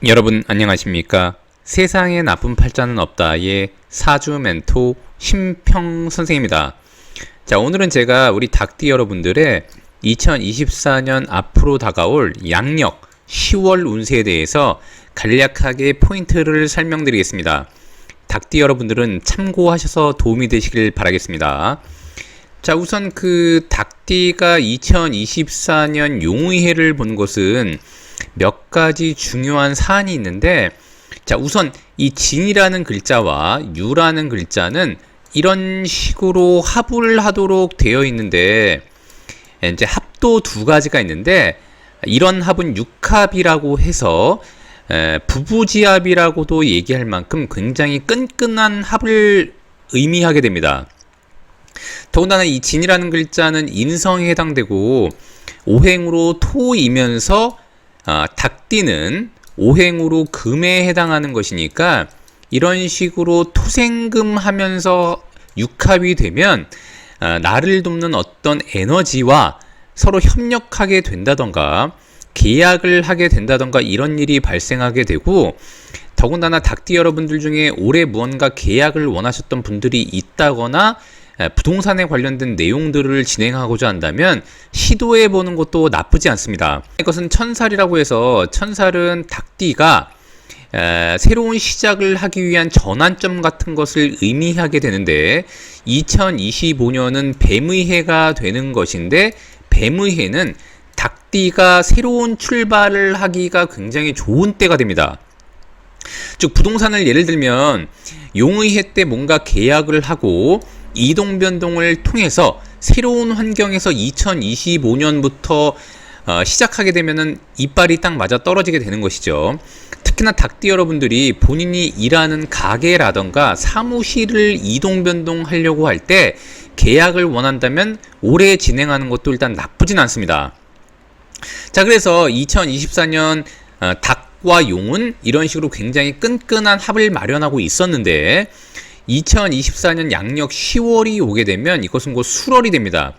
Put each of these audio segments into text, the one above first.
여러분 안녕하십니까? 세상에 나쁜 팔자는 없다의 사주 멘토 심평 선생입니다. 자, 오늘은 제가 우리 닭띠 여러분들의 2024년 앞으로 다가올 양력 10월 운세에 대해서 간략하게 포인트를 설명드리겠습니다. 닭띠 여러분들은 참고하셔서 도움이 되시길 바라겠습니다. 자, 우선 닭띠가 2024년 용의해를 본 것은 몇 가지 중요한 사안이 있는데, 자, 우선 이 진이라는 글자와 유라는 글자는 이런 식으로 합을 하도록 되어 있는데, 이제 합도 두 가지가 있는데, 이런 합은 육합이라고 해서 부부지합이라고도 얘기할 만큼 굉장히 끈끈한 합을 의미하게 됩니다. 더군다나 이 진이라는 글자는 인성에 해당되고 오행으로 토이면서 닭띠는 오행으로 금에 해당하는 것이니까 이런 식으로 토생금 하면서 육합이 되면 나를 돕는 어떤 에너지와 서로 협력하게 된다던가 계약을 하게 된다던가 이런 일이 발생하게 되고, 더군다나 닭띠 여러분들 중에 올해 무언가 계약을 원하셨던 분들이 있다거나 부동산에 관련된 내용들을 진행하고자 한다면 시도해 보는 것도 나쁘지 않습니다. 이것은 천살이라고 해서, 천살은 닭띠가 새로운 시작을 하기 위한 전환점 같은 것을 의미하게 되는데, 2025년은 뱀의 해가 되는 것인데, 뱀의 해는 닭띠가 새로운 출발을 하기가 굉장히 좋은 때가 됩니다. 즉, 부동산을 예를 들면 용의 해 때 뭔가 계약을 하고 이동 변동을 통해서 새로운 환경에서 2025년부터 시작하게 되면은 이빨이 딱 맞아 떨어지게 되는 것이죠. 특히나 닭띠 여러분들이 본인이 일하는 가게라던가 사무실을 이동 변동하려고 할 때 계약을 원한다면 올해 진행하는 것도 일단 나쁘진 않습니다. 자, 그래서 2024년 닭과 용은 이런 식으로 굉장히 끈끈한 합을 마련하고 있었는데, 2024년 양력 10월이 오게 되면 이것은 곧 술월이 됩니다.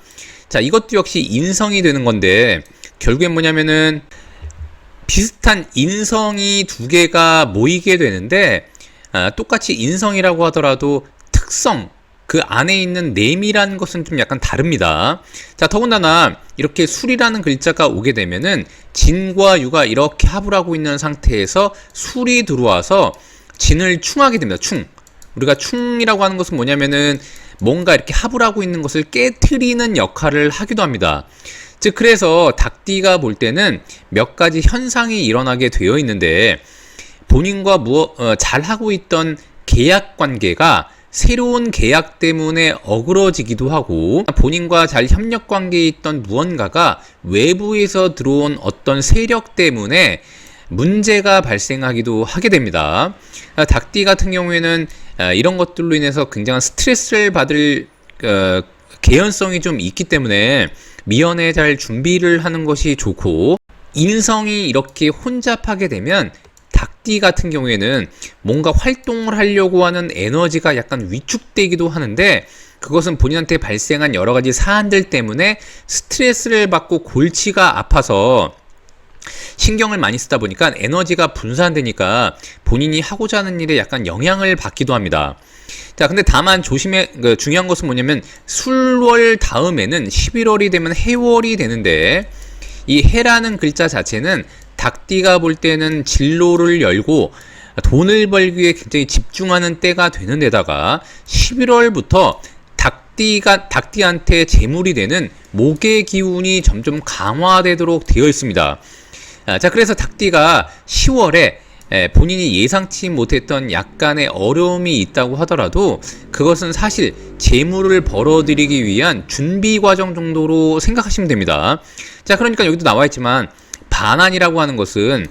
자, 이것도 역시 인성이 되는 건데, 결국엔 뭐냐면은 비슷한 인성이 두 개가 모이게 되는데, 똑같이 인성이라고 하더라도 특성, 그 안에 있는 내미라는 것은 좀 약간 다릅니다. 자, 더군다나 이렇게 술이라는 글자가 오게 되면은 진과 유가 이렇게 합을 하고 있는 상태에서 술이 들어와서 진을 충하게 됩니다. 충. 우리가 충이라고 하는 것은 뭐냐면은 뭔가 이렇게 합을 하고 있는 것을 깨트리는 역할을 하기도 합니다. 즉, 그래서 닭띠가 볼 때는 몇 가지 현상이 일어나게 되어 있는데, 본인과 잘 하고 있던 계약 관계가 새로운 계약 때문에 어그러지기도 하고, 본인과 잘 협력 관계에 있던 무언가가 외부에서 들어온 어떤 세력 때문에 문제가 발생하기도 하게 됩니다. 닭띠 같은 경우에는 이런 것들로 인해서 굉장한 스트레스를 받을 개연성이 좀 있기 때문에 미연에 잘 준비를 하는 것이 좋고, 인성이 이렇게 혼잡하게 되면 닭띠 같은 경우에는 뭔가 활동을 하려고 하는 에너지가 약간 위축되기도 하는데, 그것은 본인한테 발생한 여러 가지 사안들 때문에 스트레스를 받고 골치가 아파서 신경을 많이 쓰다 보니까 에너지가 분산되니까 본인이 하고자 하는 일에 약간 영향을 받기도 합니다. 자, 근데 다만 중요한 것은 뭐냐면, 술월 다음에는 11월이 되면 해월이 되는데, 이 해라는 글자 자체는 닭띠가 볼 때는 진로를 열고 돈을 벌기 위해 굉장히 집중하는 때가 되는 데다가 11월부터 닭띠한테 재물이 되는 목의 기운이 점점 강화되도록 되어 있습니다. 자, 그래서 닭띠가 10월에 본인이 예상치 못했던 약간의 어려움이 있다고 하더라도 그것은 사실 재물을 벌어들이기 위한 준비 과정 정도로 생각하시면 됩니다. 자, 그러니까 여기도 나와 있지만 반환이라고 하는 것은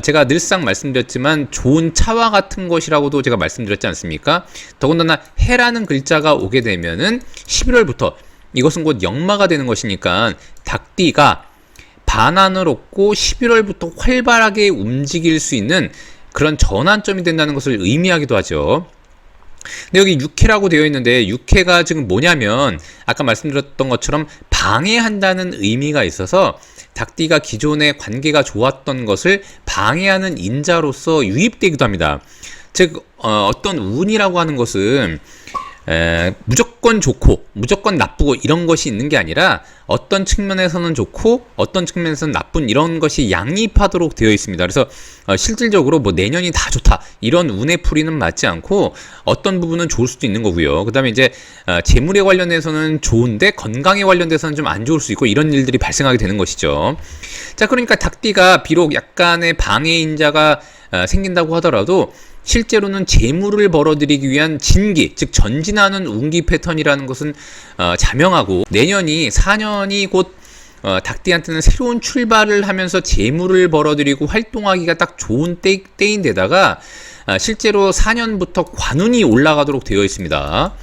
제가 늘상 말씀드렸지만 좋은 차와 같은 것이라고도 제가 말씀드렸지 않습니까? 더군다나 해라는 글자가 오게 되면은 11월부터 이것은 곧 역마가 되는 것이니까 닭띠가 반환을 얻고 11월부터 활발하게 움직일 수 있는 그런 전환점이 된다는 것을 의미하기도 하죠. 근데 여기 육해라고 되어 있는데, 육해가 지금 뭐냐면 아까 말씀드렸던 것처럼 방해한다는 의미가 있어서 닭띠가 기존에 관계가 좋았던 것을 방해하는 인자로서 유입되기도 합니다. 즉 어떤 운이라고 하는 것은 무조건 좋고 무조건 나쁘고 이런 것이 있는 게 아니라 어떤 측면에서는 좋고 어떤 측면에서는 나쁜 이런 것이 양립하도록 되어 있습니다. 그래서 실질적으로 뭐 내년이 다 좋다 이런 운의 풀이는 맞지 않고 어떤 부분은 좋을 수도 있는 거고요. 그 다음에 이제 재물에 관련해서는 좋은데 건강에 관련돼서는 좀 안 좋을 수 있고 이런 일들이 발생하게 되는 것이죠. 자, 그러니까 닭띠가 비록 약간의 방해인자가 생긴다고 하더라도 실제로는 재물을 벌어들이기 위한 진기, 즉 전진하는 운기 패턴이라는 것은 자명하고 내년이 4년이 곧 닭띠한테는 새로운 출발을 하면서 재물을 벌어들이고 활동하기가 딱 좋은 때인데다가 실제로 4년부터 관운이 올라가도록 되어 있습니다.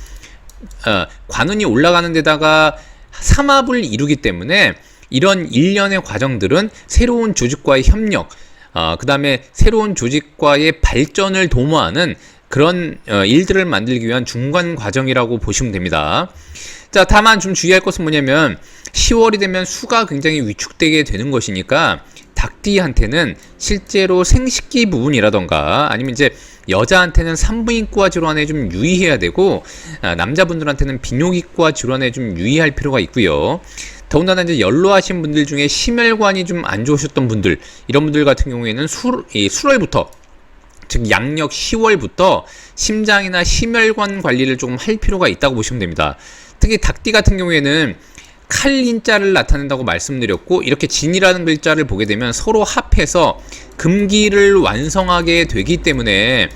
관운이 올라가는 데다가 삼합을 이루기 때문에 이런 일련의 과정들은 새로운 조직과의 협력, 그 다음에 새로운 조직과의 발전을 도모하는 그런 일들을 만들기 위한 중간 과정이라고 보시면 됩니다. 자, 다만 좀 주의할 것은 뭐냐면 10월이 되면 수가 굉장히 위축되게 되는 것이니까 닭띠한테는 실제로 생식기 부분이라던가 아니면 이제 여자한테는 산부인과 질환에 좀 유의해야 되고 남자분들한테는 비뇨기과 질환에 좀 유의할 필요가 있고요. 더군다나 이제 연로하신 분들 중에 심혈관이 좀 안 좋으셨던 분들, 이런 분들 같은 경우에는 술월부터, 즉 양력 10월부터 심장이나 심혈관 관리를 조금 할 필요가 있다고 보시면 됩니다. 특히 닭띠 같은 경우에는 칼인자를 나타낸다고 말씀드렸고, 이렇게 진이라는 글자를 보게 되면 서로 합해서 금기를 완성하게 되기 때문에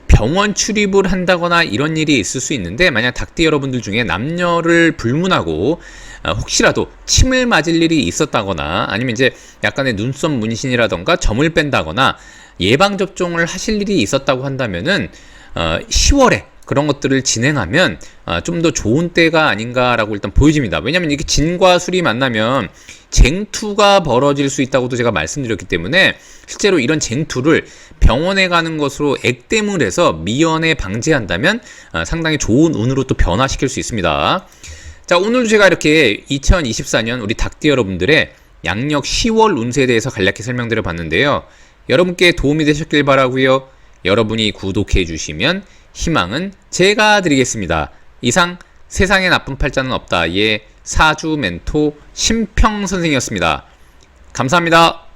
병원 출입을 한다거나 이런 일이 있을 수 있는데, 만약 닭띠 여러분들 중에 남녀를 불문하고 혹시라도 침을 맞을 일이 있었다거나 아니면 이제 약간의 눈썹 문신이라던가 점을 뺀다거나 예방접종을 하실 일이 있었다고 한다면은 10월에 그런 것들을 진행하면 좀 더 좋은 때가 아닌가라고 일단 보여집니다. 왜냐하면 이게 진과 술이 만나면 쟁투가 벌어질 수 있다고도 제가 말씀드렸기 때문에 실제로 이런 쟁투를 병원에 가는 것으로 액땜을 해서 미연에 방지한다면 상당히 좋은 운으로 또 변화시킬 수 있습니다. 자, 오늘도 제가 이렇게 2024년 우리 닭띠 여러분들의 양력 10월 운세에 대해서 간략히 설명드려 봤는데요. 여러분께 도움이 되셨길 바라고요. 여러분이 구독해 주시면 희망은 제가 드리겠습니다. 이상 세상에 나쁜 팔자는 없다의 사주 멘토 심평 선생이었습니다. 감사합니다.